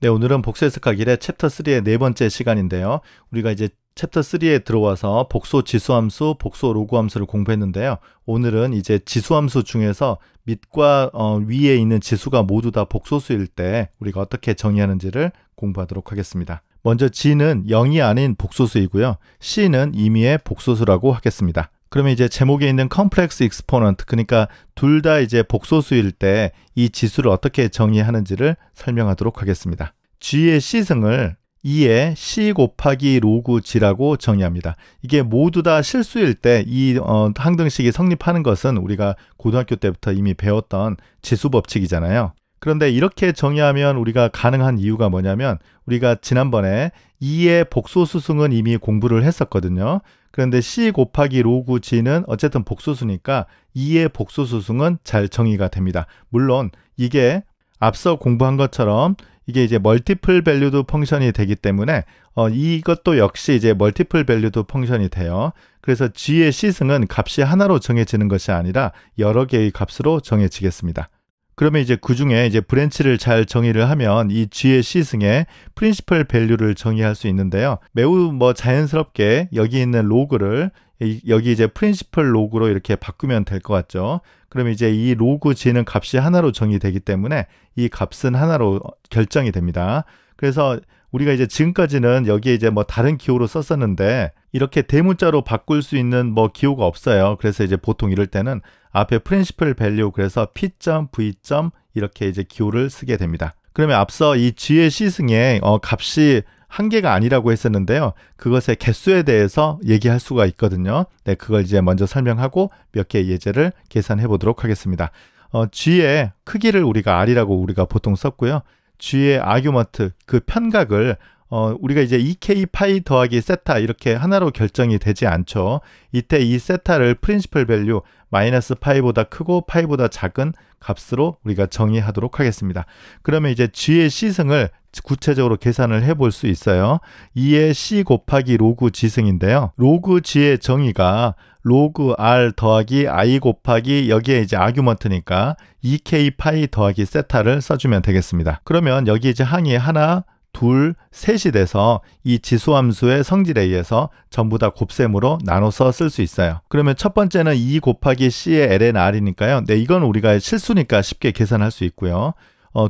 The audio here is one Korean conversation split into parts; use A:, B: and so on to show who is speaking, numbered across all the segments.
A: 네, 오늘은 복수해석하기의 챕터 3의 네 번째 시간인데요. 우리가 이제 챕터 3에 들어와서 복수 지수함수, 복수 로그함수를 공부했는데요. 오늘은 이제 지수함수 중에서 밑과 위에 있는 지수가 모두 다 복소수일 때 우리가 어떻게 정의하는지를 공부하도록 하겠습니다. 먼저 G는 0이 아닌 복소수이고요. C는 임의의 복소수라고 하겠습니다. 그러면 이제 제목에 있는 컴플렉스 익스포넌트, 그러니까 둘 다 이제 복소수일 때 이 지수를 어떻게 정의하는지를 설명하도록 하겠습니다. G의 C승을 2의 C 곱하기 로그 G라고 정의합니다. 이게 모두 다 실수일 때 이 항등식이 성립하는 것은 우리가 고등학교 때부터 이미 배웠던 지수 법칙이잖아요. 그런데 이렇게 정의하면 우리가 가능한 이유가 뭐냐면 우리가 지난번에 2의 복소수승은 이미 공부를 했었거든요. 그런데 C 곱하기 로그 G는 어쨌든 복소수니까 2의 복소수승은 잘 정의가 됩니다. 물론 이게 앞서 공부한 것처럼 이게 이제 멀티플 밸류드 펑션이 되기 때문에 이것도 역시 이제 멀티플 밸류드 펑션이 돼요. 그래서 G의 C승은 값이 하나로 정해지는 것이 아니라 여러 개의 값으로 정해지겠습니다. 그러면 이제 그 중에 이제 브랜치를 잘 정의를 하면 이 G의 C승의 프린시플 밸류를 정의할 수 있는데요. 매우 자연스럽게 여기 있는 로그를 여기 이제 프린시플 로그로 이렇게 바꾸면 될 것 같죠. 그러면 이제 이 로그 G는 값이 하나로 정의되기 때문에 이 값은 하나로 결정이 됩니다. 그래서 우리가 이제 지금까지는 여기에 이제 다른 기호로 썼었는데 이렇게 대문자로 바꿀 수 있는 기호가 없어요. 그래서 이제 보통 이럴 때는 앞에 프린시플 밸류, 그래서 P.V. 이렇게 이제 기호를 쓰게 됩니다. 그러면 앞서 이 G의 C승의 값이 한 개가 아니라고 했었는데요. 그것의 개수에 대해서 얘기할 수가 있거든요. 네, 그걸 이제 먼저 설명하고 몇 개의 예제를 계산해 보도록 하겠습니다. G의 크기를 우리가 R이라고 우리가 보통 썼고요. G의 아규먼트, 그 편각을 우리가 이제 2k 파이 더하기 세타 이렇게 하나로 결정이 되지 않죠. 이때 이 세타를 프린시플 밸류 마이너스 파이보다 크고 파이보다 작은 값으로 우리가 정의하도록 하겠습니다. 그러면 이제 G의 C승을 구체적으로 계산을 해볼 수 있어요. 2의 C 곱하기 로그 G승인데요. 로그 G의 정의가 로그 R 더하기 I 곱하기 여기에 이제 아규먼트니까 2k 파이 더하기 세타를 써주면 되겠습니다. 그러면 여기 이제 항이 하나, 둘, 셋이 돼서 이 지수함수의 성질에 의해서 전부 다 곱셈으로 나눠서 쓸 수 있어요. 그러면 첫 번째는 2 곱하기 C의 ln R이니까요. 네, 이건 우리가 실수니까 쉽게 계산할 수 있고요.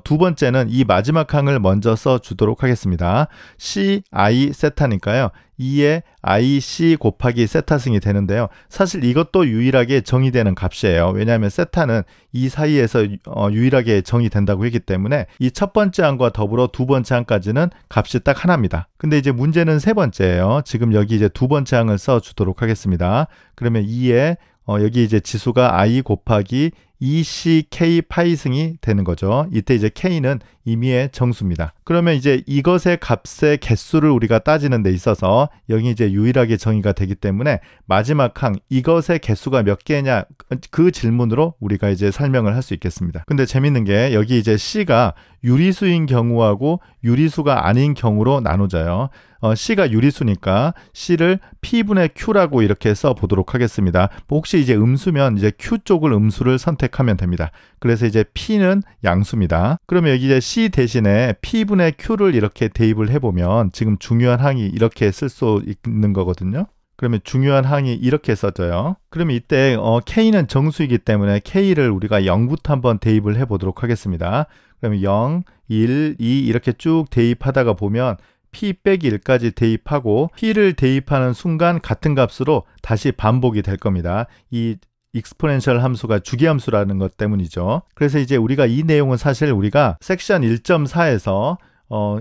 A: 두 번째는 이 마지막 항을 먼저 써주도록 하겠습니다. C, I, 세타니까요. 2의 IC 곱하기 세타승이 되는데요. 사실 이것도 유일하게 정의되는 값이에요. 왜냐하면 세타는 이 사이에서 유일하게 정의된다고 했기 때문에 이 첫 번째 항과 더불어 두 번째 항까지는 값이 딱 하나입니다. 근데 이제 문제는 세 번째예요. 지금 여기 이제 두 번째 항을 써주도록 하겠습니다. 그러면 2의 여기 이제 지수가 I 곱하기 2ck 파이승이 되는 거죠. 이때 이제 k는 임의의 정수입니다. 그러면 이제 이것의 값의 개수를 우리가 따지는 데 있어서 여기 이제 유일하게 정의가 되기 때문에 마지막 항 이것의 개수가 몇 개냐 그 질문으로 우리가 이제 설명을 할 수 있겠습니다. 근데 재밌는 게 여기 이제 C가 유리수인 경우하고 유리수가 아닌 경우로 나눠져요. C가 유리수니까 C를 P분의 Q라고 이렇게 써 보도록 하겠습니다. 혹시 이제 음수면 이제 Q 쪽을 음수를 선택하면 됩니다. 그래서 이제 P는 양수입니다. 그러면 여기 이제 C 대신에 P분의 Q를 이렇게 대입을 해보면 지금 중요한 항이 이렇게 쓸 수 있는 거거든요. 그러면 중요한 항이 이렇게 써져요. 그러면 이때 K는 정수이기 때문에 K를 우리가 0부터 한번 대입을 해보도록 하겠습니다. 그러면 0, 1, 2 이렇게 쭉 대입하다가 보면 P 빼기 1까지 대입하고 P를 대입하는 순간 같은 값으로 다시 반복이 될 겁니다. 이 익스포넨셜 함수가 주기함수라는 것 때문이죠. 그래서 이제 우리가 이 내용은 사실 우리가 섹션 1.4에서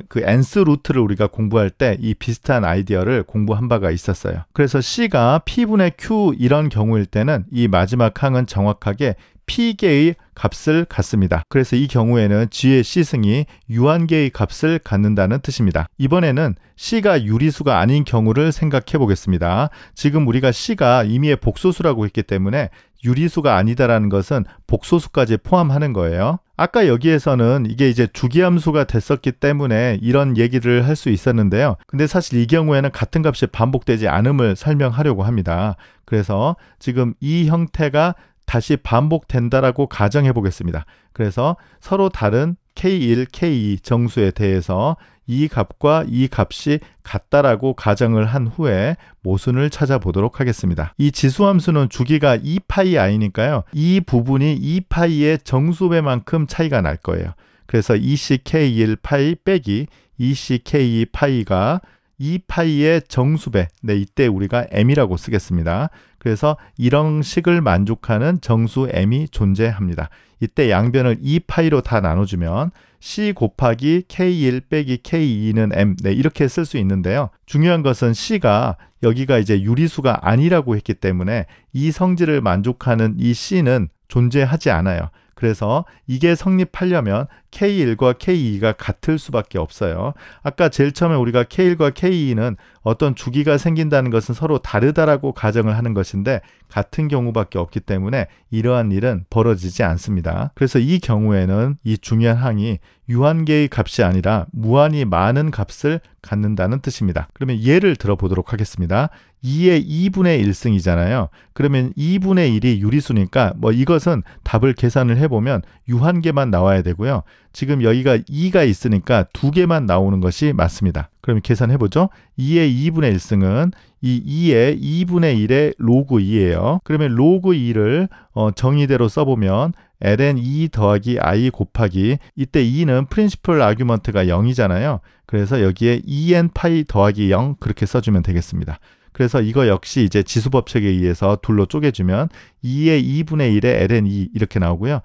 A: 그 nth 루트를 우리가 공부할 때 이 비슷한 아이디어를 공부한 바가 있었어요. 그래서 C가 P분의 Q 이런 경우일 때는 이 마지막 항은 정확하게 P개의 값을 갖습니다. 그래서 이 경우에는 G의 C승이 유한계의 값을 갖는다는 뜻입니다. 이번에는 C가 유리수가 아닌 경우를 생각해 보겠습니다. 지금 우리가 C가 임의의 복소수라고 했기 때문에 유리수가 아니다라는 것은 복소수까지 포함하는 거예요. 아까 여기에서는 이게 이제 주기함수가 됐었기 때문에 이런 얘기를 할 수 있었는데요. 근데 사실 이 경우에는 같은 값이 반복되지 않음을 설명하려고 합니다. 그래서 지금 이 형태가 다시 반복된다라고 가정해 보겠습니다. 그래서 서로 다른 K1, K2 정수에 대해서 이 값과 이 값이 같다라고 가정을 한 후에 모순을 찾아보도록 하겠습니다. 이 지수함수는 주기가 2파이i니까요. 이 부분이 2파이의 정수배만큼 차이가 날 거예요. 그래서 2ck1파이 빼기 2ck2파이가 2파이의 정수배, 이때 우리가 m이라고 쓰겠습니다. 그래서 이런 식을 만족하는 정수 m이 존재합니다. 이때 양변을 2파이로 다 나눠주면 c 곱하기 k1 빼기 k2는 m, 이렇게 쓸 수 있는데요. 중요한 것은 c가 여기가 이제 유리수가 아니라고 했기 때문에 이 성질을 만족하는 이 c는 존재하지 않아요. 그래서 이게 성립하려면 K1과 K2가 같을 수밖에 없어요. 아까 제일 처음에 우리가 K1과 K2는 어떤 주기가 생긴다는 것은 서로 다르다라고 가정을 하는 것인데 같은 경우밖에 없기 때문에 이러한 일은 벌어지지 않습니다. 그래서 이 경우에는 이 중요한 항이 유한계의 값이 아니라 무한히 많은 값을 갖는다는 뜻입니다. 그러면 예를 들어보도록 하겠습니다. 2의 2분의 1승이잖아요. 그러면 2분의 1이 유리수니까 이것은 답을 계산을 해보면 유한계만 나와야 되고요. 지금 여기가 2가 있으니까 2개만 나오는 것이 맞습니다. 그러면 계산해보죠. 2의 2분의 1승은 이 2의 2분의 1의 로그 2예요. 그러면 로그 2를 정의대로 써보면 ln 2 더하기 i 곱하기 이때 2는 프린시플 아규먼트가 0이잖아요. 그래서 여기에 2n 파이 더하기 0 그렇게 써주면 되겠습니다. 그래서 이거 역시 이제 지수법칙에 의해서 둘로 쪼개주면 2의 2분의 1의 ln 2 이렇게 나오고요.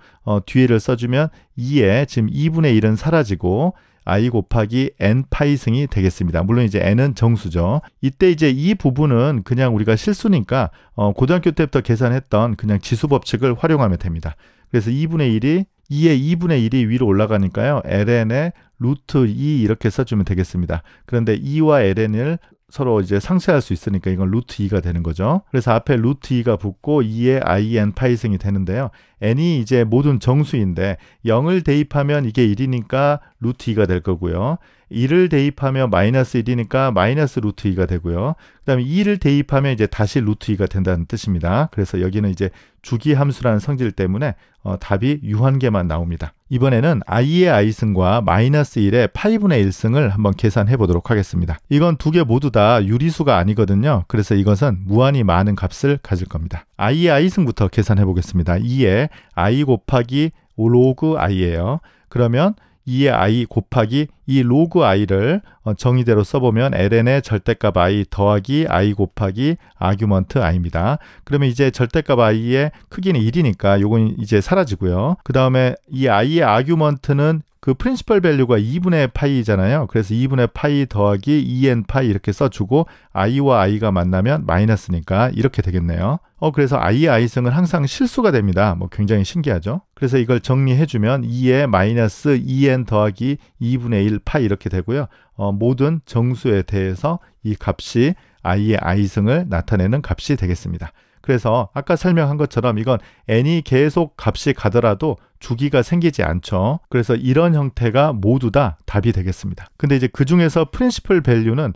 A: 뒤에를 써주면 2의 지금 2분의 1은 사라지고 i 곱하기 n 파이승이 되겠습니다. 물론 이제 n은 정수죠. 이때 이제 이 부분은 그냥 우리가 실수니까 고등학교 때부터 계산했던 그냥 지수법칙을 활용하면 됩니다. 그래서 2분의 1이 2의 2분의 1이 위로 올라가니까요. ln의 루트 2 이렇게 써주면 되겠습니다. 그런데 2와 ln을 서로 이제 상쇄할 수 있으니까 이건 루트 2가 되는 거죠. 그래서 앞에 루트 2가 붙고 2의 in 파이승이 되는데요. n이 이제 모든 정수인데 0을 대입하면 이게 1이니까 루트 2가 될 거고요. 1을 대입하면 마이너스 1이니까 마이너스 루트 2가 되고요. 그 다음에 2를 대입하면 이제 다시 루트 2가 된다는 뜻입니다. 그래서 여기는 이제 주기함수라는 성질 때문에 답이 유한계만 나옵니다. 이번에는 i의 i승과 마이너스 1의 파이분의 1승을 한번 계산해 보도록 하겠습니다. 이건 두 개 모두 다 유리수가 아니거든요. 그래서 이것은 무한히 많은 값을 가질 겁니다. i의 i승부터 계산해 보겠습니다. 2의 i 곱하기 로그 i예요. 그러면 2의 i 곱하기 이 로그 i를 정의대로 써보면 ln의 절대값 i 더하기 i 곱하기 아규먼트 i입니다. 그러면 이제 절대값 i의 크기는 1이니까 요건 이제 사라지고요. 그 다음에 이 i의 아규먼트는 그 프린시펄 밸류가 2분의 파이잖아요. 그래서 2분의 파이 더하기 2n 파이 이렇게 써주고 i와 i가 만나면 마이너스니까 이렇게 되겠네요. 그래서 i의 i승은 항상 실수가 됩니다. 굉장히 신기하죠. 그래서 이걸 정리해주면 2의 마이너스 2n 더하기 2분의 1 파이 이렇게 되고요. 모든 정수에 대해서 이 값이 i의 i승을 나타내는 값이 되겠습니다. 그래서 아까 설명한 것처럼 이건 n이 계속 값이 가더라도 주기가 생기지 않죠. 그래서 이런 형태가 모두 다 답이 되겠습니다. 근데 이제 그 중에서 프린시플 밸류는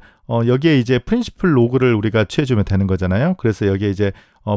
A: 여기에 이제 프린시플 로그를 우리가 취해주면 되는 거잖아요. 그래서 여기에 이제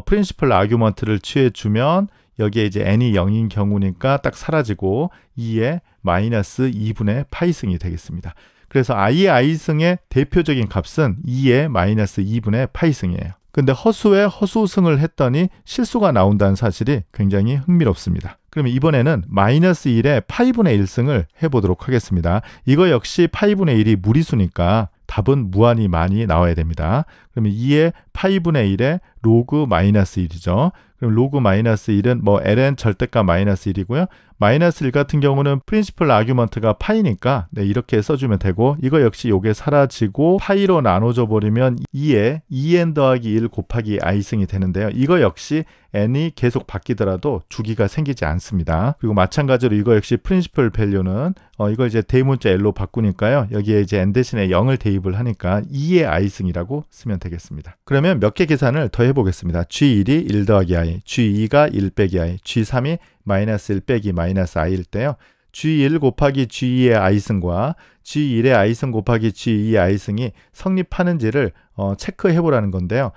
A: 프린시플 아규먼트를 취해주면 여기에 이제 n이 0인 경우니까 딱 사라지고 2의 마이너스 2분의 파이승이 되겠습니다. 그래서 i의 i승의 대표적인 값은 2의 마이너스 2분의 파이승이에요. 근데 허수에 허수승을 했더니 실수가 나온다는 사실이 굉장히 흥미롭습니다. 그러면 이번에는 마이너스 1의 파이분의 1승을 해보도록 하겠습니다. 이거 역시 파이분의 1이 무리수니까 답은 무한히 많이 나와야 됩니다. 그러면 2의 파이분의 1의 로그 마이너스 1이죠. 그럼 로그 마이너스 1은 ln 절대값 마이너스 1이고요. 마이너스 1 같은 경우는 프린시플 아규먼트가 파이니까 이렇게 써주면 되고 이거 역시 요게 사라지고 파이로 나눠줘 버리면 2에 2n 더하기 1 곱하기 i승이 되는데요. 이거 역시 n이 계속 바뀌더라도 주기가 생기지 않습니다. 그리고 마찬가지로 이거 역시 프린시플 밸류는 이걸 이제 대문자 l로 바꾸니까요. 여기에 이제 n 대신에 0을 대입을 하니까 2의 i승이라고 쓰면 되겠습니다. 그러면 몇 개 계산을 더 해보겠습니다. g1이 1 더하기 i, g2가 1 빼기 i, g3이 마이너스 1 빼기 마이너스 i일 때요. g1 곱하기 g2의 i승과 g1의 i승 곱하기 g2의 i승이 성립하는지를 체크해 보라는 건데요.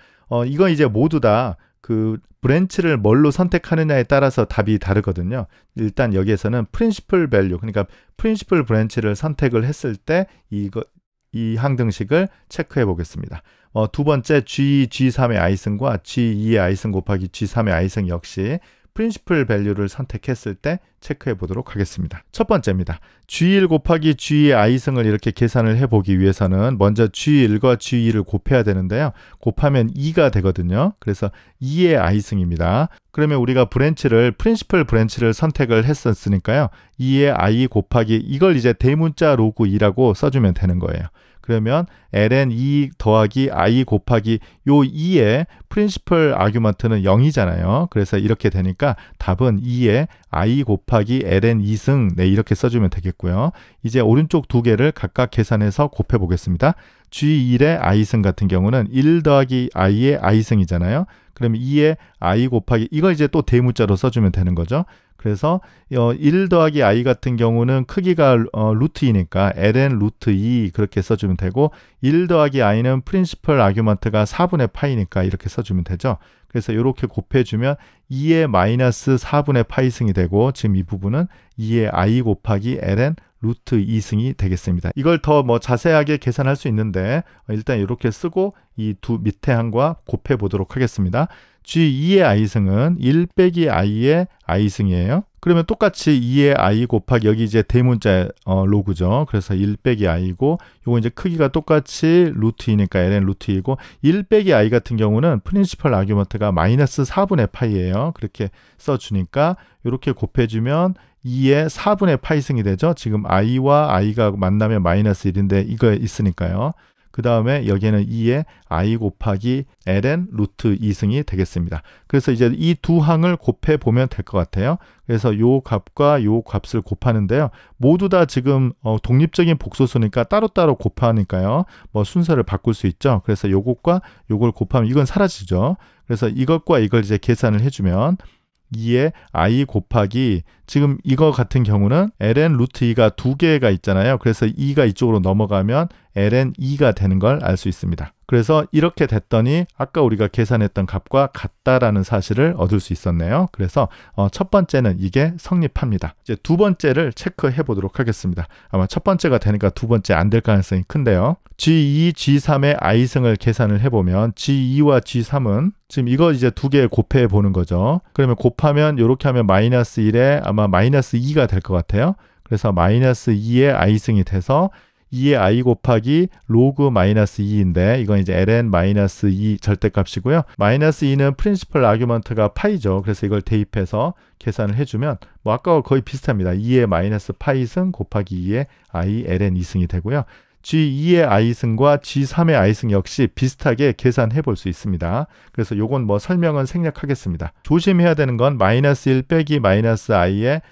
A: 이건 이제 모두 다 그 브랜치를 뭘로 선택하느냐에 따라서 답이 다르거든요. 일단 여기에서는 principal value, 그러니까 principal 브랜치를 선택을 했을 때 이 항등식을 체크해 보겠습니다. 두 번째 G, G3의 i승과 G2의 i승 곱하기 G3의 i승 역시 principal value를 선택했을 때 체크해 보도록 하겠습니다. 첫 번째입니다. G1 곱하기 G2의 i승을 이렇게 계산을 해보기 위해서는 먼저 G1과 G2를 곱해야 되는데요. 곱하면 2가 되거든요. 그래서 2의 i승입니다. 그러면 우리가 브랜치를 principal 브랜치를 선택을 했었으니까요. 2의 i 곱하기 이걸 이제 대문자 로그 2라고 써주면 되는 거예요. 그러면 ln 2 더하기 i 곱하기 요 2의 principal argument는 0이잖아요. 그래서 이렇게 되니까 답은 2의 i 곱하기 ln 2승 네, 이렇게 써주면 되겠고요. 이제 오른쪽 두 개를 각각 계산해서 곱해 보겠습니다. G1의 i승 같은 경우는 1 더하기 i의 i승이잖아요. 그럼 2의 i 곱하기 이걸 이제 또 대문자로 써주면 되는 거죠. 그래서 1 더하기 i 같은 경우는 크기가 루트 2니까 ln 루트 2 그렇게 써주면 되고 1 더하기 i는 프린시플 아규먼트가 4분의 파이니까 이렇게 써주면 되죠. 그래서 이렇게 곱해주면 2의 마이너스 4분의 파이승이 되고 지금 이 부분은 2의 i 곱하기 ln 루트 2승이 되겠습니다. 이걸 더 뭐 자세하게 계산할 수 있는데 일단 이렇게 쓰고 이 두 밑에 항과 곱해 보도록 하겠습니다. G2의 i승은 1 빼기 i의 i승이에요. 그러면 똑같이 2의 i 곱하기 여기 이제 대문자 로그죠. 그래서 1 빼기 i고 요거 이제 크기가 똑같이 루트 2니까 ln 루트 2고 1 빼기 i 같은 경우는 프린시펄 아규먼트가 마이너스 4분의 파이예요. 그렇게 써주니까 이렇게 곱해주면 2의 4분의 파이승이 되죠. 지금 i와 i가 만나면 마이너스 1인데 이거 있으니까요. 그 다음에 여기에는 2의 i 곱하기 ln 루트 2승이 되겠습니다. 그래서 이제 이 두 항을 곱해 보면 될 것 같아요. 그래서 요 값과 요 값을 곱하는데요. 모두 다 지금 독립적인 복소수니까 따로따로 곱하니까요. 뭐 순서를 바꿀 수 있죠. 그래서 요것과 요걸 곱하면 이건 사라지죠. 그래서 이것과 이걸 이제 계산을 해주면 2의 i 곱하기 지금 이거 같은 경우는 ln 루트 2가 두 개가 있잖아요. 그래서 2가 이쪽으로 넘어가면 ln 2가 되는 걸 알 수 있습니다. 그래서 이렇게 됐더니 아까 우리가 계산했던 값과 같다라는 사실을 얻을 수 있었네요. 그래서 첫 번째는 이게 성립합니다. 이제 두 번째를 체크해 보도록 하겠습니다. 아마 첫 번째가 되니까 두 번째 안 될 가능성이 큰데요. G2, G3의 i승을 계산을 해보면 G2와 G3은 지금 이거 이제 두 개 곱해 보는 거죠. 그러면 곱하면 이렇게 하면 마이너스 1에 아마 마이너스 2가 될 것 같아요. 그래서 마이너스 2의 i승이 돼서 2의 i 곱하기 로그 마이너스 2인데 이건 이제 ln 마이너스 2 절대값이고요. 마이너스 2는 프린시플 아규먼트가 파이죠. 그래서 이걸 대입해서 계산을 해주면 뭐 아까와 거의 비슷합니다. 2의 마이너스 파이승 곱하기 2의 i ln 2승이 되고요. G2의 i승과 G3의 i승 역시 비슷하게 계산해 볼 수 있습니다. 그래서 요건 뭐 설명은 생략하겠습니다. 조심해야 되는 건 마이너스 1 빼기 마이너스 i의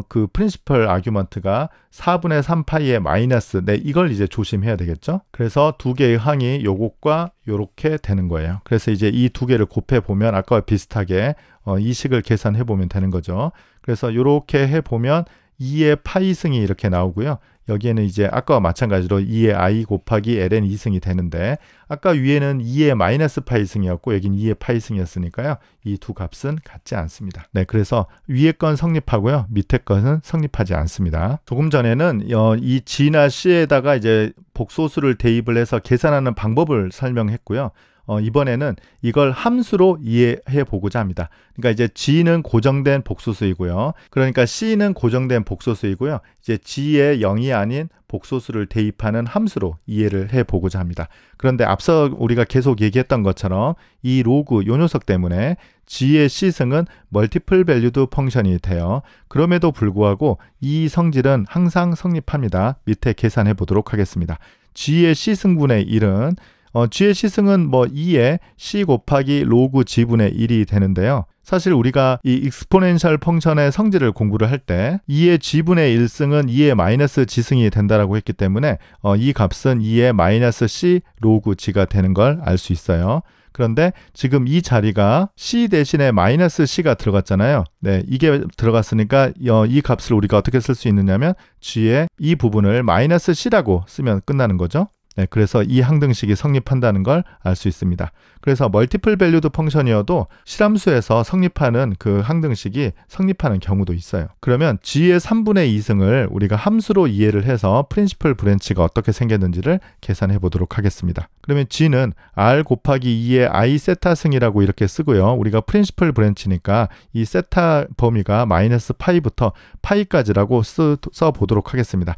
A: 그 프린시플 아규먼트가 4분의 3파이의 마이너스 네 이걸 이제 조심해야 되겠죠. 그래서 두 개의 항이 요것과 요렇게 되는 거예요. 그래서 이제 이 두 개를 곱해 보면 아까와 비슷하게 이 식을 계산해 보면 되는 거죠. 그래서 요렇게 해 보면 2의 파이승이 이렇게 나오고요. 여기에는 이제 아까와 마찬가지로 2의 i 곱하기 ln 2승이 되는데 아까 위에는 2의 마이너스 파이승이었고 여긴 2의 파이승이었으니까요. 이 두 값은 같지 않습니다. 네, 그래서 위에 건 성립하고요. 밑에 것은 성립하지 않습니다. 조금 전에는 이 G나 C에다가 이제 복소수를 대입을 해서 계산하는 방법을 설명했고요. 이번에는 이걸 함수로 이해해 보고자 합니다. 그러니까 이제 G는 고정된 복소수이고요. 그러니까 C는 고정된 복소수이고요. 이제 G에 0이 아닌 복소수를 대입하는 함수로 이해를 해 보고자 합니다. 그런데 앞서 우리가 계속 얘기했던 것처럼 이 로그 요 녀석 때문에 G의 C승은 멀티플 밸류드 펑션이 돼요. 그럼에도 불구하고 이 성질은 항상 성립합니다. 밑에 계산해 보도록 하겠습니다. G의 C승분의 1은 G의 C승은 뭐 2의 C 곱하기 로그 G분의 1이 되는데요. 사실 우리가 이 익스포넨셜 펑션의 성질을 공부를 할 때 2의 G분의 1승은 2의 마이너스 G승이 된다라고 했기 때문에 이 값은 2의 마이너스 C 로그 G가 되는 걸 알 수 있어요. 그런데 지금 이 자리가 C 대신에 마이너스 C가 들어갔잖아요. 네, 이게 들어갔으니까 이 값을 우리가 어떻게 쓸 수 있느냐면 G의 이 부분을 마이너스 C라고 쓰면 끝나는 거죠. 네, 그래서 이 항등식이 성립한다는 걸 알 수 있습니다. 그래서 멀티플 밸류드 펑션이어도 실함수에서 성립하는 그 항등식이 성립하는 경우도 있어요. 그러면 g의 3분의 2승을 우리가 함수로 이해를 해서 프린시플 브랜치가 어떻게 생겼는지를 계산해 보도록 하겠습니다. 그러면 g는 r 곱하기 2의 i 세타승이라고 이렇게 쓰고요. 우리가 프린시플 브랜치니까 이 세타 범위가 마이너스 파이부터 파이까지라고 써 보도록 하겠습니다.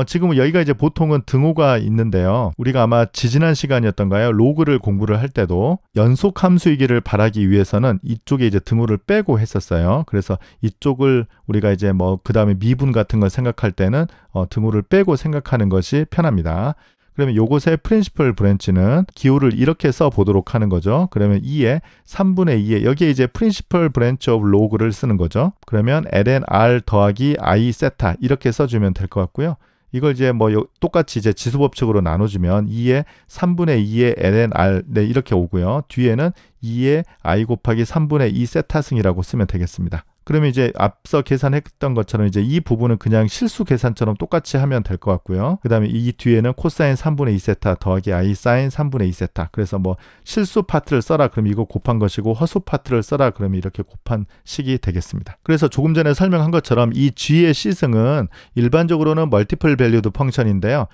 A: 지금 여기가 이제 보통은 등호가 있는데요. 우리가 아마 지지난 시간이었던가요? 로그를 공부를 할 때도 연속 함수이기를 바라기 위해서는 이쪽에 이제 등호를 빼고 했었어요. 그래서 이쪽을 우리가 이제 뭐 그 다음에 미분 같은 걸 생각할 때는 등호를 빼고 생각하는 것이 편합니다. 그러면 요것의 프린시플 브랜치는 기호를 이렇게 써 보도록 하는 거죠. 그러면 2의 3분의 2에 여기에 이제 프린시플 브랜치 오브 로그를 쓰는 거죠. 그러면 ln r 더하기 i 세타 이렇게 써주면 될 것 같고요. 이걸 이제 뭐 똑같이 이제 지수법칙으로 나눠주면 2의 3분의 2의 ln r 네, 이렇게 오고요. 뒤에는 2의 i 곱하기 3분의 2 세타승이라고 쓰면 되겠습니다. 그러면 이제 앞서 계산했던 것처럼 이제 이 부분은 그냥 실수 계산처럼 똑같이 하면 될 것 같고요. 그 다음에 이 뒤에는 코사인 3분의 2세타 더하기 i 사인 3분의 2세타. 그래서 뭐 실수 파트를 써라 그럼 이거 곱한 것이고 허수 파트를 써라 그러면 이렇게 곱한 식이 되겠습니다. 그래서 조금 전에 설명한 것처럼 이 g의 C승은 일반적으로는 멀티플 밸류드 펑션인데요.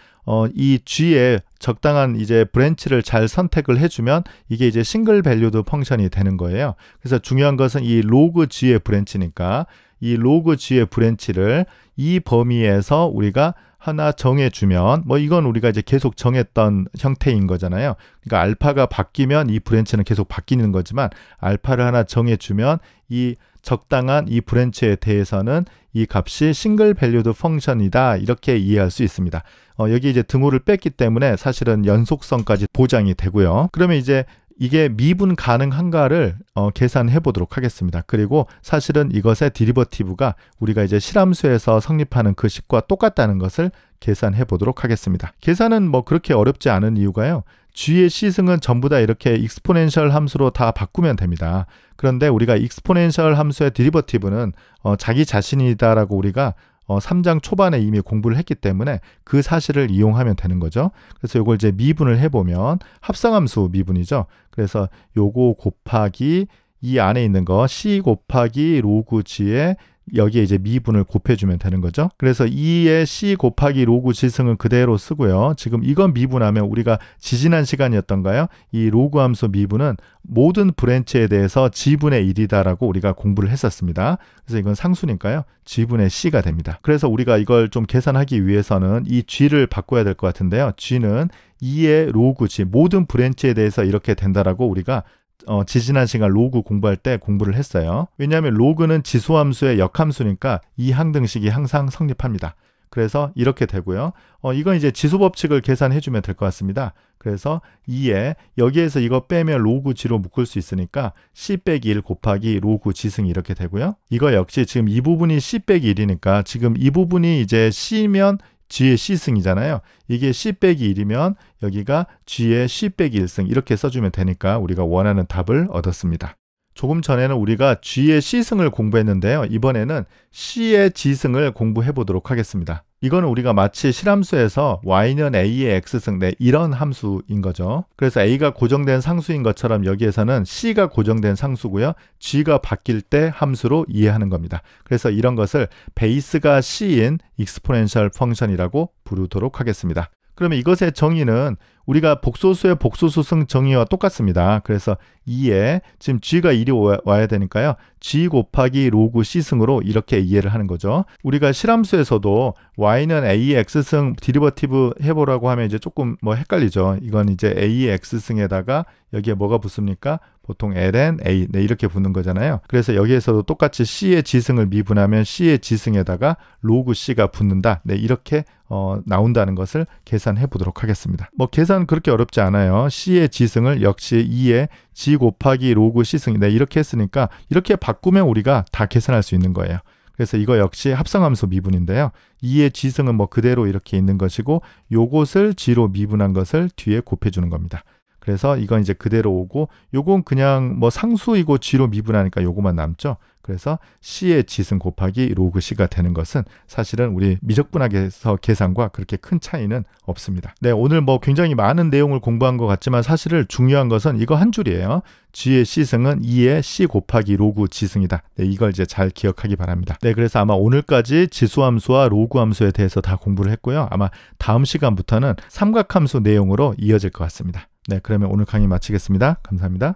A: 이 g의 적당한 이제 브랜치를 잘 선택을 해주면 이게 이제 싱글 밸류드 펑션이 되는 거예요. 그래서 중요한 것은 이 로그 g의 브랜치니까 이 로그 g의 브랜치를 이 범위에서 우리가 하나 정해주면 뭐 이건 우리가 이제 계속 정했던 형태인 거잖아요. 그러니까 알파가 바뀌면 이 브랜치는 계속 바뀌는 거지만 알파를 하나 정해주면 이 적당한 이 브랜치에 대해서는 이 값이 싱글 밸류드 펑션이다 이렇게 이해할 수 있습니다. 여기 이제 등호를 뺐기 때문에 사실은 연속성까지 보장이 되고요. 그러면 이제 이게 미분 가능한가를 계산해 보도록 하겠습니다. 그리고 사실은 이것의 디리버티브가 우리가 이제 실함수에서 성립하는 그 식과 똑같다는 것을 계산해 보도록 하겠습니다. 계산은 뭐 그렇게 어렵지 않은 이유가요. g의 C승은 전부 다 이렇게 익스포넨셜 함수로 다 바꾸면 됩니다. 그런데 우리가 익스포넨셜 함수의 디리버티브는 자기 자신이다라고 우리가 3장 초반에 이미 공부를 했기 때문에 그 사실을 이용하면 되는 거죠. 그래서 이걸 이제 미분을 해보면 합성함수 미분이죠. 그래서 요거 곱하기 이 안에 있는 거 C 곱하기 로그 G에 여기에 이제 미분을 곱해주면 되는 거죠. 그래서 2의 C 곱하기 로그 G승은 그대로 쓰고요. 지금 이건 미분하면 우리가 지지난 시간이었던가요? 이 로그 함수 미분은 모든 브랜치에 대해서 G분의 1이다라고 우리가 공부를 했었습니다. 그래서 이건 상수니까요. G분의 C가 됩니다. 그래서 우리가 이걸 좀 계산하기 위해서는 이 G를 바꿔야 될 것 같은데요. G는 2의 로그 G 모든 브랜치에 대해서 이렇게 된다라고 우리가 지지난 시간 로그 공부할 때 공부를 했어요. 왜냐하면 로그는 지수함수의 역함수니까 이 항등식이 항상 성립합니다. 그래서 이렇게 되고요. 이건 이제 지수법칙을 계산해 주면 될 것 같습니다. 그래서 2에 여기에서 이거 빼면 로그 g로 묶을 수 있으니까 c 빼기 1 곱하기 로그 g승이 이렇게 되고요. 이거 역시 지금 이 부분이 c 빼기 1이니까 지금 이 부분이 이제 c면 g의 C승이잖아요. 이게 C 빼기 1이면 여기가 g의 C 빼기 1승 이렇게 써주면 되니까 우리가 원하는 답을 얻었습니다. 조금 전에는 우리가 g의 C승을 공부했는데요. 이번에는 C의 G승을 공부해 보도록 하겠습니다. 이거는 우리가 마치 실함수에서 y는 a의 x승 이런 함수인 거죠. 그래서 a가 고정된 상수인 것처럼 여기에서는 c가 고정된 상수고요. g가 바뀔 때 함수로 이해하는 겁니다. 그래서 이런 것을 베이스가 c인 익스포넨셜 펑션이라고 부르도록 하겠습니다. 그러면 이것의 정의는 우리가 복소수의 복소수승 정의와 똑같습니다. 그래서 2에 지금 g가 1이 와야 되니까요. g 곱하기 로그 c승으로 이렇게 이해를 하는 거죠. 우리가 실함수에서도 y는 a의 x승 디리버티브 해보라고 하면 이제 조금 뭐 헷갈리죠. 이건 이제 a의 x승에다가 여기에 뭐가 붙습니까? 보통 ln a 이렇게 붙는 거잖아요. 그래서 여기에서도 똑같이 c의 g승을 미분하면 c의 g승에다가 로그 c가 붙는다. 이렇게 나온다는 것을 계산해 보도록 하겠습니다. 뭐 계산 그렇게 어렵지 않아요. c의 g승을 역시 2의 g 곱하기 로그 c승 이렇게 했으니까 이렇게 바꾸면 우리가 다 계산할 수 있는 거예요. 그래서 이거 역시 합성함수 미분인데요. 2의 g승은 뭐 그대로 이렇게 있는 것이고 요것을 g로 미분한 것을 뒤에 곱해주는 겁니다. 그래서 이건 이제 그대로 오고 요건 그냥 뭐 상수이고 g로 미분하니까 요거만 남죠. 그래서 C의 지승 곱하기 로그 C가 되는 것은 사실은 우리 미적분학에서 계산과 그렇게 큰 차이는 없습니다. 네, 오늘 뭐 굉장히 많은 내용을 공부한 것 같지만 사실 중요한 것은 이거 한 줄이에요. G의 C승은 2의 C 곱하기 로그 G승이다. 네, 이걸 이제 잘 기억하기 바랍니다. 네, 그래서 아마 오늘까지 지수함수와 로그함수에 대해서 다 공부를 했고요. 아마 다음 시간부터는 삼각함수 내용으로 이어질 것 같습니다. 네, 그러면 오늘 강의 마치겠습니다. 감사합니다.